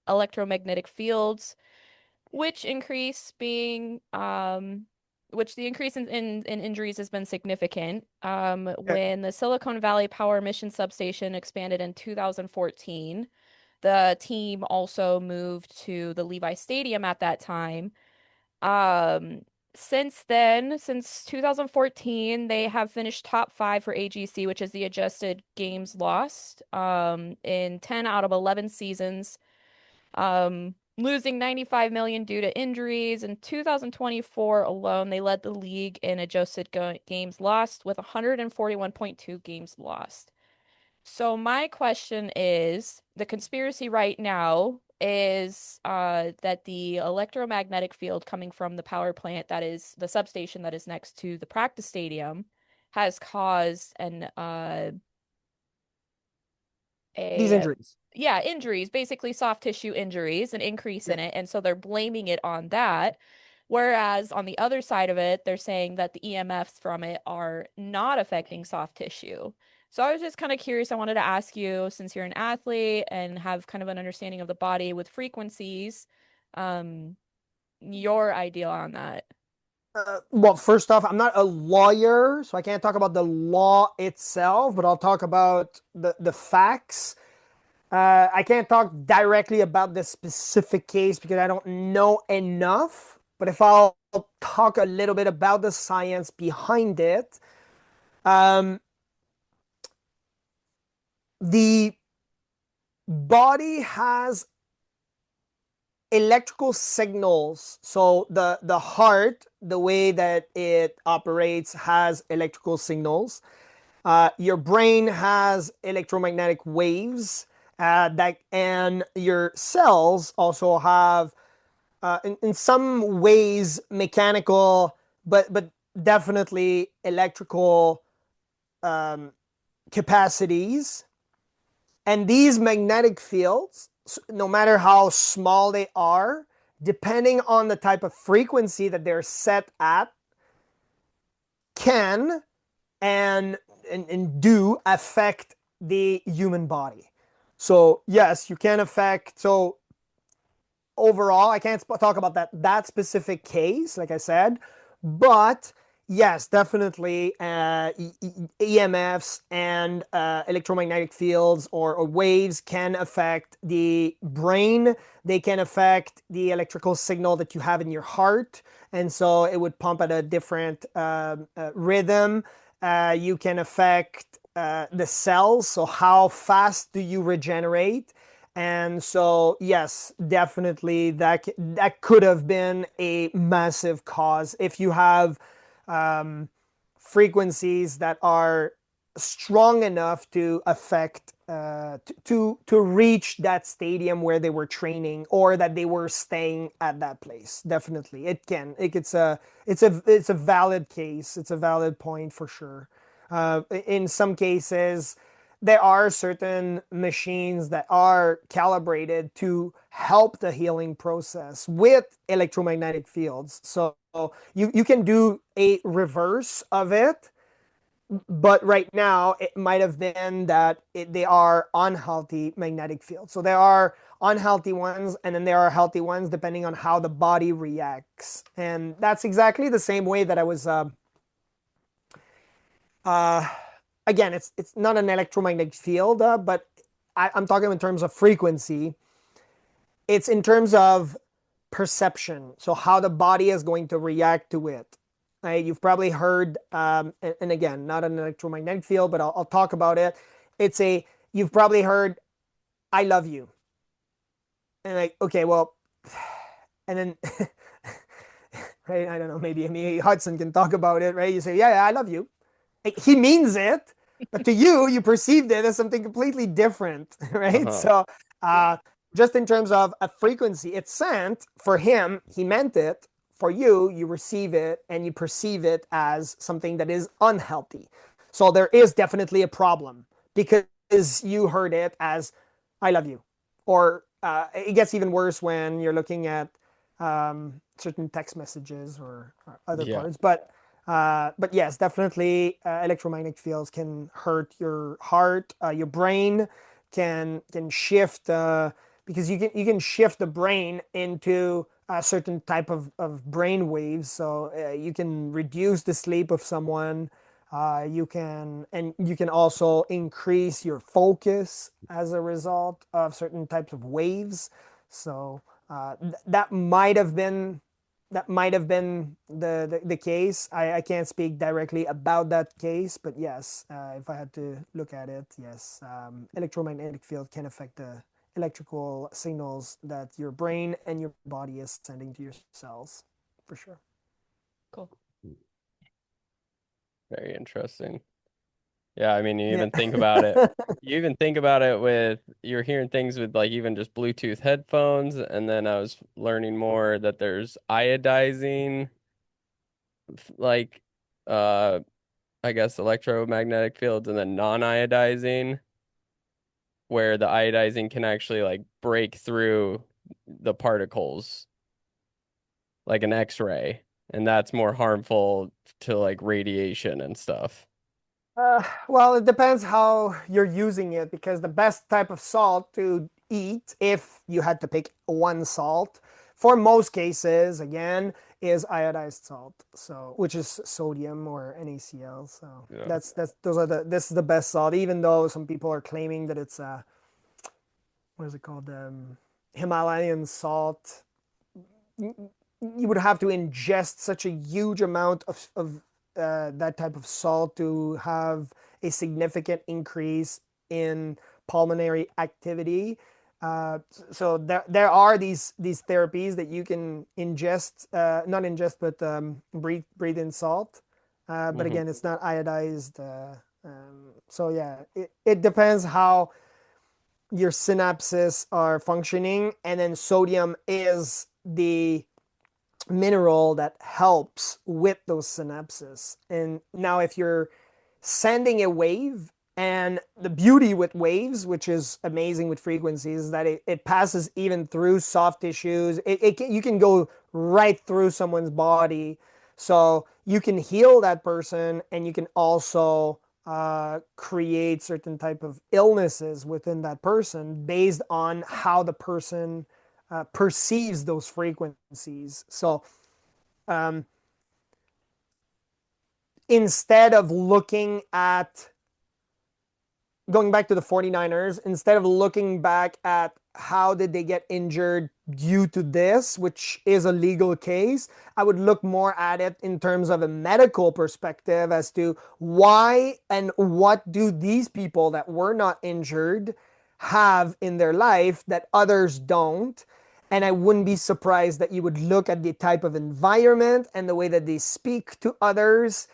S3: electromagnetic fields, which increase being which the increase in injuries has been significant.
S2: Okay.
S3: When the Silicon Valley Power Mission Substation expanded in 2014, the team also moved to the Levi Stadium at that time. Um, since then, since 2014, they have finished top five for AGC, which is the adjusted games lost, in 10 out of 11 seasons, losing 95 million due to injuries. In 2024 alone, they led the league in adjusted games lost with 141.2 games lost. So my question is, the conspiracy right now is that the electromagnetic field coming from the power plant, that is the substation that is next to the practice stadium, has caused
S2: These
S3: a
S2: injuries.
S3: yeah, injuries, basically soft tissue injuries, an increase
S2: Yeah.
S3: in it, and so they're blaming it on that. Whereas on the other side of it, they're saying that the EMFs from it are not affecting soft tissue. So I was just kind of curious. I wanted to ask you, since you're an athlete and have kind of an understanding of the body with frequencies, um, your idea on that.
S2: Well, first off, I'm not a lawyer, so I can't talk about the law itself, but I'll talk about the facts. I can't talk directly about the specific case because I don't know enough. But if I'll talk a little bit about the science behind it, um, the body has electrical signals. So the heart, the way that it operates, has electrical signals. Your brain has electromagnetic waves that, and your cells also have, in some ways, mechanical, but definitely electrical um, capacities. And these magnetic fields, no matter how small they are, depending on the type of frequency that they're set at, can and do affect the human body. So yes, you can affect. So overall, I can't talk about that specific case, like I said, but yes, definitely EMFs and electromagnetic fields or waves can affect the brain. They can affect the electrical signal that you have in your heart, and so it would pump at a different rhythm. You can affect the cells, so how fast do you regenerate? And so, yes, definitely that could have been a massive cause. If you have um, frequencies that are strong enough to affect to reach that stadium where they were training or that they were staying at that place, definitely it can. It's a valid case. It's a valid point for sure. In some cases, there are certain machines that are calibrated to help the healing process with electromagnetic fields. So you can do a reverse of it, but right now it might have been that they are unhealthy magnetic fields. So there are unhealthy ones, and then there are healthy ones depending on how the body reacts. And that's exactly the same way that I was uh, again, it's not an electromagnetic field, but I'm talking in terms of frequency. It's in terms of perception, so how the body is going to react to it. You've probably heard, and again, not an electromagnetic field, but I'll talk about it. You've probably heard, I love you. And like, okay, well, and then, right, I don't know, maybe Hudson can talk about it, right? You say, yeah, I love you. He means it, but to you, you perceived it as something completely different, right?
S1: Uh-huh.
S2: So, just in terms of a frequency, it's sent for him, he meant it. For you, you receive it and you perceive it as something that is unhealthy. So there is definitely a problem because you heard it as "I love you," or it gets even worse when you're looking at certain text messages or other
S1: Yeah.
S2: parts. But yes, definitely electromagnetic fields can hurt your heart, your brain can shift because you can shift the brain into a certain type of brain waves. So you can reduce the sleep of someone. You can also increase your focus as a result of certain types of waves. So that might have been the case. I can't speak directly about that case, but yes, if I had to look at it, yes, electromagnetic field can affect the electrical signals that your brain and your body is sending to your cells, for sure.
S3: Cool.
S1: Very interesting. Yeah, I mean, you
S2: Yeah.
S1: even think about it. You even think about it with you're hearing things with like even just Bluetooth headphones, and then I was learning more that there's iodizing, like uh I guess electromagnetic fields, and then non-iodizing, where the iodizing can actually like break through the particles like an X-ray, and that's more harmful to like radiation and stuff.
S2: Well, it depends how you're using it because the best type of salt to eat, if you had to pick one salt, for most cases, again, is iodized salt. So, which is sodium or NaCl. So
S1: Yeah.
S2: this is the best salt, even though some people are claiming that it's what is it called? Himalayan salt. You would have to ingest such a huge amount of that type of salt to have a significant increase in pulmonary activity. So there are these therapies that you can ingest, not ingest, but breathe in salt. But
S1: Hmm.
S2: again, it's not iodized. So yeah, it depends how your synapses are functioning, and then sodium is the mineral that helps with those synapses. And now, if you're sending a wave, and the beauty with waves, which is amazing with frequencies, is that it passes even through soft tissues. You can go right through someone's body. So you can heal that person, and you can also create certain type of illnesses within that person based on how the person perceives those frequencies. So um, instead of looking at going back to the 49ers, instead of looking back at how did they get injured due to this, which is a legal case, I would look more at it in terms of a medical perspective as to why and what do these people that were not injured have in their life that others don't. And I wouldn't be surprised that you would look at the type of environment and the way that they speak to others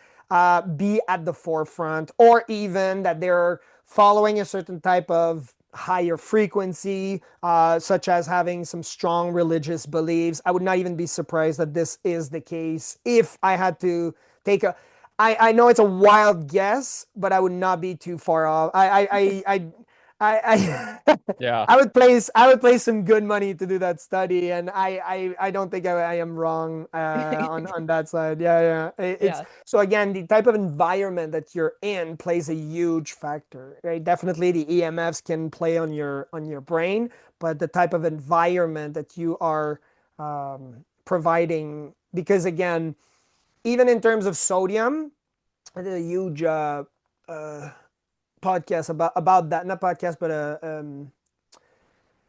S2: be at the forefront, or even that they're following a certain type of higher frequency, such as having some strong religious beliefs. I would not even be surprised that this is the case if I had to take a. I know it's a wild guess, but I would not be too far off. I
S1: Yeah.
S2: I would place some good money to do that study, and I don't think I am wrong on that side. Yeah, yeah. It's
S3: Yeah.
S2: so again, the type of environment that you're in plays a huge factor, right? Definitely the EMFs can play on your brain, but the type of environment that you are providing, because again, even in terms of sodium, I did a huge uh, podcast about that, not podcast, but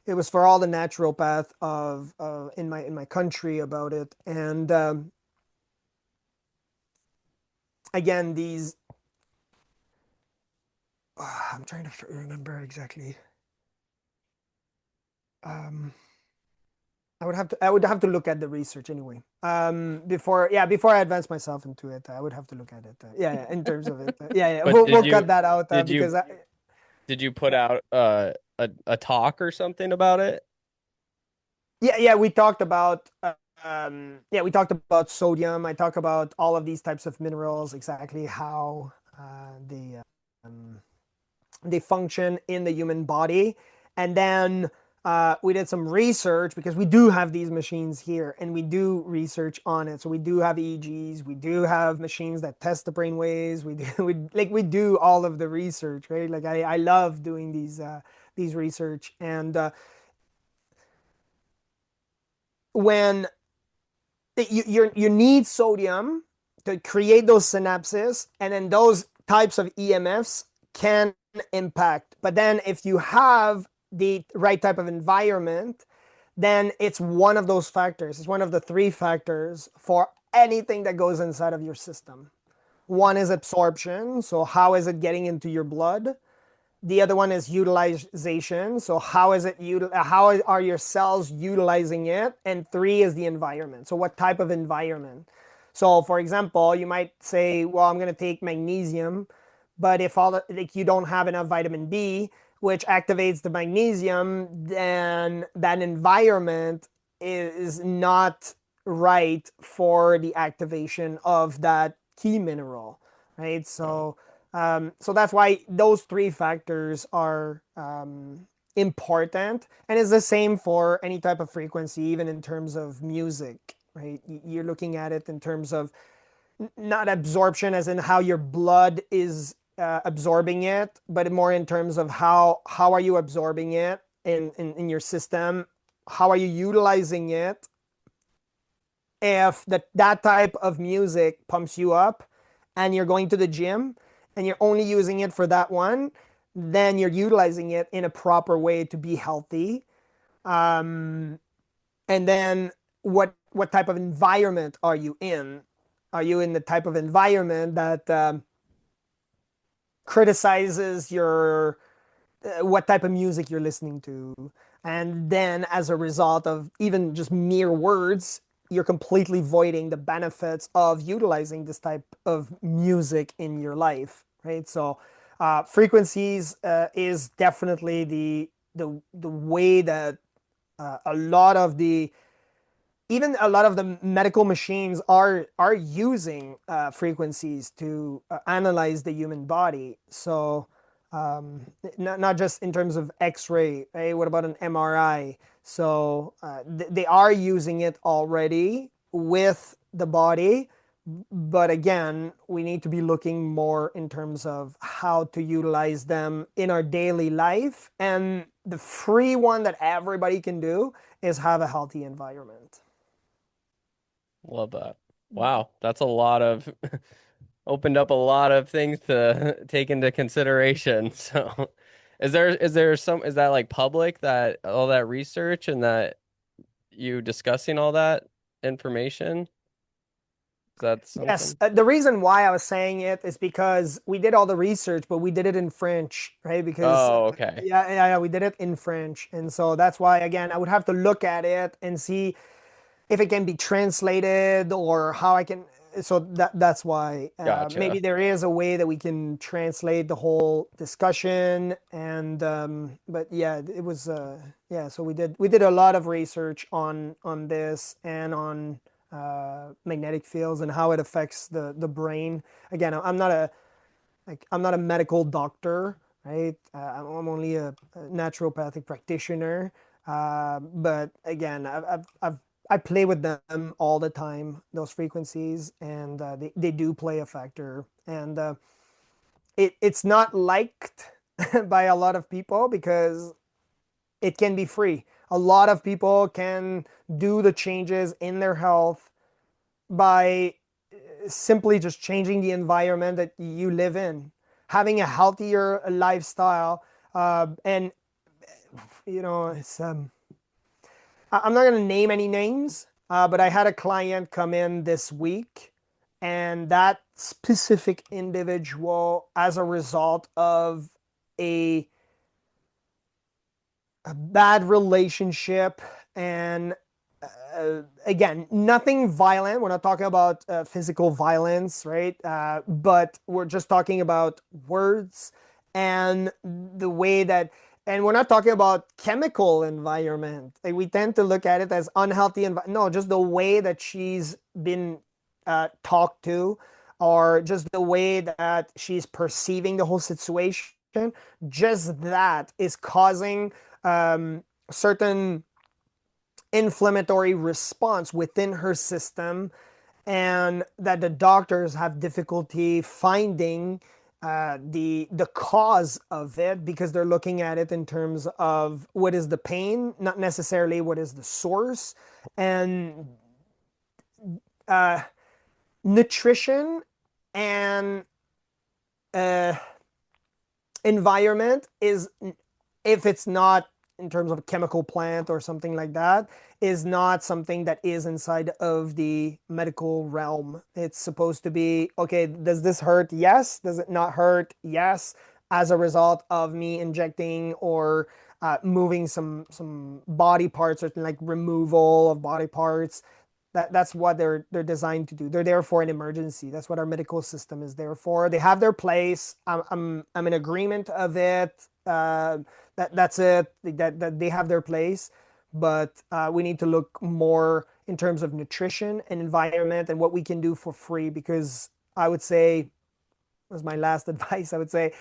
S2: it was for all the naturopath of in my country about it, and again, these, I'm trying to remember exactly. I would have to look at the research anyway. Before I advance myself into it, I would have to look at it. In terms of it.
S1: But
S2: We'll cut that out
S1: did
S2: because
S1: you did you put out a talk or something about it?
S2: we talked about we talked about sodium. I talked about all of these types of minerals, exactly how um, they function in the human body. And then we did some research because we do have these machines here and we do research on it. So we do have EEGs, we do have machines that test the brain waves. We do all of the research, right? Like I love doing these research. And when you need sodium to create those synapses, and then those types of EMFs can impact. But then if you have the right type of environment, then it's one of those factors. It's one of the three factors for anything that goes inside of your system. One is absorption. So how is it getting into your blood? The other one is utilization. So how are your cells utilizing it? And three is the environment. So what type of environment? So for example, you might say, well, I'm going to take magnesium, but if you don't have enough vitamin B, which activates the magnesium, then that environment is not right for the activation of that key mineral, right? So that's why those three factors are important. And it's the same for any type of frequency, even in terms of music, right? You're looking at it in terms of not absorption as in how your blood is absorbing it, but more in terms of how are you absorbing it in your system? How are you utilizing it? If that type of music pumps you up and you're going to the gym and you're only using it for that one, then you're utilizing it in a proper way to be healthy. And then what type of environment are you in? Are you in the type of environment that criticizes your what type of music you're listening to? And then as a result of even just mere words, you're completely voiding the benefits of utilizing this type of music in your life, right? So frequencies is definitely the way that a lot of the even a lot of the medical machines are using frequencies to analyze the human body. So not just in terms of X-ray, right? What about an MRI? So they are using it already with the body, but again, we need to be looking more in terms of how to utilize them in our daily life. And the free one that everybody can do is have a healthy environment.
S1: Love that. Wow, that's a lot of opened up a lot of things to take into consideration. So, is that like public, that all that research and that you discussing all that information? Is that
S2: Yes,
S1: something?
S2: the reason why I was saying it is because we did all the research, but we did it in French, right? Because
S1: Oh, okay.
S2: we did it in French, and so that's why again I would have to look at it and see if it can be translated or how I can. So that's why maybe
S1: Gotcha.
S2: there is a way that we can translate the whole discussion. And but yeah, it was So we did a lot of research on this and on magnetic fields and how it affects the brain. Again, I'm not a medical doctor, right? I'm only a naturopathic practitioner. But again, I play with them all the time, those frequencies, and they do play a factor. And it's not liked by a lot of people because it can be free. A lot of people can do the changes in their health by simply just changing the environment that you live in, having a healthier lifestyle. And it's I'm not going to name any names, but I had a client come in this week, And that specific individual, as a result of a, a bad relationship, and again, nothing violent. We're not talking about physical violence, right? But we're just talking about words and the way that, and we're not talking about chemical environment. Like, we tend to look at it as unhealthy. No, just the way that she's been talked to, or just the way that she's perceiving the whole situation. Just that is causing certain inflammatory response within her system, and that the doctors have difficulty finding the cause of it, because they're looking at it in terms of what is the pain, not necessarily what is the source. And uh, nutrition and uh, environment is, if it's not in terms of a chemical plant or something like that, is not something that is inside of the medical realm. It's supposed to be, okay, does this hurt? Yes. Does it not hurt? Yes. As a result of me injecting or moving some body parts, or like removal of body parts. That's what they're designed to do. They're there for an emergency. That's what our medical system is there for. They have their place. I'm in agreement of it. That's it. That they have their place, but we need to look more in terms of nutrition and environment and what we can do for free. Because I would say, as my last advice, I would say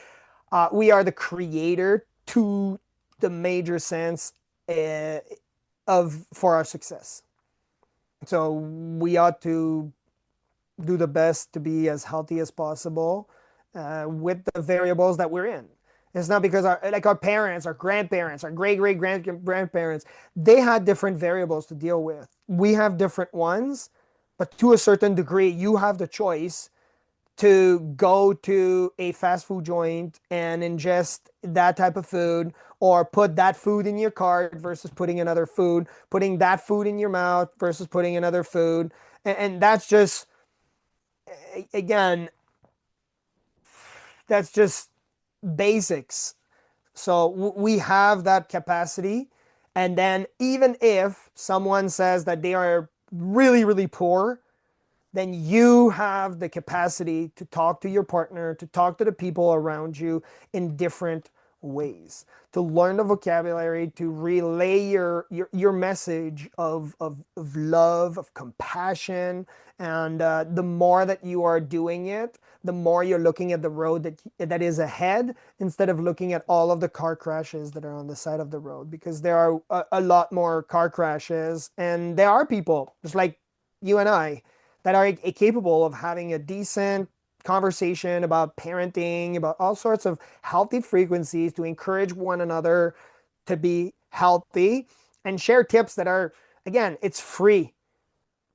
S2: we are the creator to the major sense uh, of for our success. So we ought to do the best to be as healthy as possible with the variables that we're in. It's not because our parents, our grandparents, our great grandparents, they had different variables to deal with. We have different ones, but to a certain degree, you have the choice to go to a fast food joint and ingest that type of food, or put that food in your cart versus putting another food, putting that food in your mouth versus putting another food. And that's just, again, that's just basics. So we have that capacity. And then, even if someone says that they are really, really poor, then you have the capacity to talk to your partner, to talk to the people around you in different ways, to learn the vocabulary, to relay your message of love, of compassion. And the more that you are doing it, the more you're looking at the road that is ahead, instead of looking at all of the car crashes that are on the side of the road. Because there are a lot more car crashes, and there are people just like you and I that are capable of having a decent conversation about parenting, about all sorts of healthy frequencies, to encourage one another to be healthy, and share tips that are, again, it's free.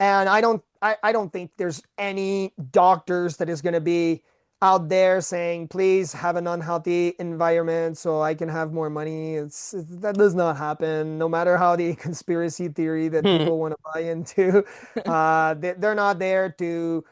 S2: And I don't think there's any doctors that is going to be out there saying, please have an unhealthy environment so I can have more money. That does not happen, no matter how the conspiracy theory that people want to buy into. They're not there to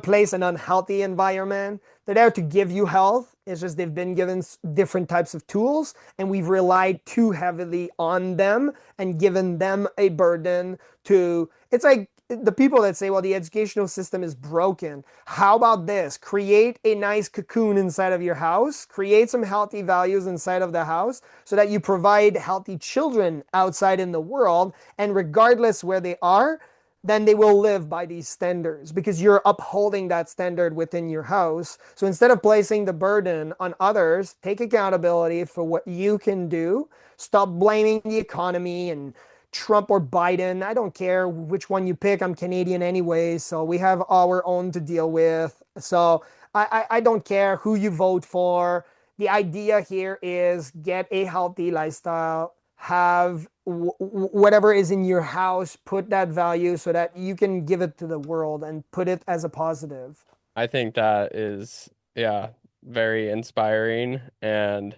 S2: place an unhealthy environment. They're there to give you health. It's just they've been given different types of tools, and we've relied too heavily on them and given them a burden to. It's like the people that say, well, the educational system is broken. How about this? Create a nice cocoon inside of your house, create some healthy values inside of the house, so that you provide healthy children outside in the world. And regardless where they are, then they will live by these standards, because you're upholding that standard within your house. So instead of placing the burden on others, take accountability for what you can do. Stop blaming the economy and Trump or Biden. I don't care which one you pick. I'm Canadian anyway, so we have our own to deal with. So I don't care who you vote for. The idea here is get a healthy lifestyle, have whatever is in your house, put that value so that you can give it to the world and put it as a positive.
S1: I think that is, yeah, very inspiring. And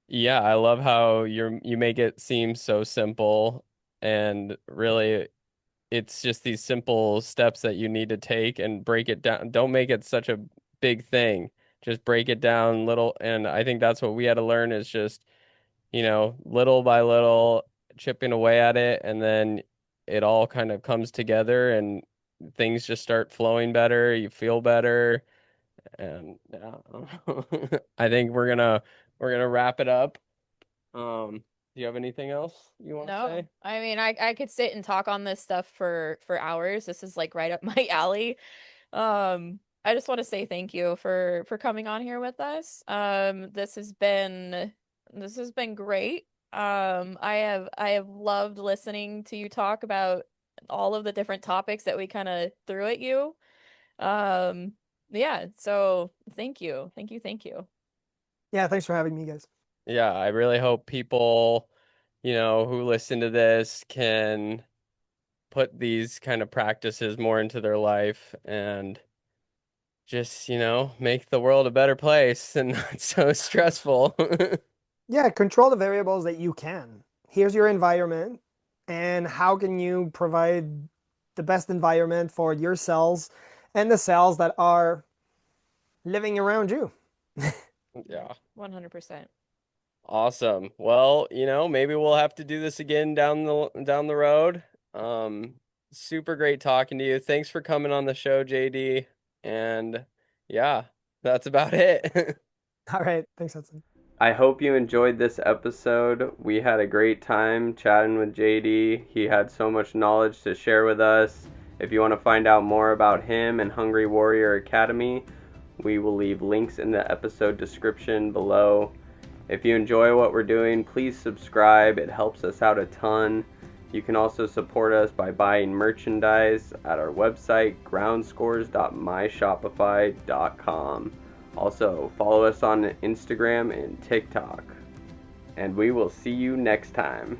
S1: yeah, I love how you make it seem so simple and really it's just these simple steps that you need to take and break it down. Don't make it such a big thing. Just break it down little. And I think that's what we had to learn is just, little by little chipping away at it. And then it all kind of comes together and things just start flowing better. You feel better. And I think we're gonna wrap it up. Do you have anything else you want to
S3: No,
S1: say?
S3: I mean, I could sit and talk on this stuff for hours. This is like right up my alley. I just want to say thank you for coming on here with us. This has been great. I have loved listening to you talk about all of the different topics that we kind of threw at you. Um, yeah, so thank you. Thank you. Thank you.
S2: Yeah, thanks for having me, guys.
S1: Yeah, I really hope people, who listen to this can put these kind of practices more into their life and just, make the world a better place and not so stressful.
S2: Yeah, control the variables that you can. Here's your environment, and how can you provide the best environment for your cells and the cells that are living around you?
S1: Yeah.
S3: 100%.
S1: Awesome. Well, maybe we'll have to do this again down the road. Super great talking to you. Thanks for coming on the show, JD. And yeah, that's about it.
S2: All right, thanks, Hudson.
S1: I hope you enjoyed this episode. We had a great time chatting with JD. He had so much knowledge to share with us. If you want to find out more about him and Hungry Warrior Academy, we will leave links in the episode description below. If you enjoy what we're doing, please subscribe. It helps us out a ton. You can also support us by buying merchandise at our website, groundscorz.myshopify.com. Also, follow us on Instagram and TikTok. And we will see you next time.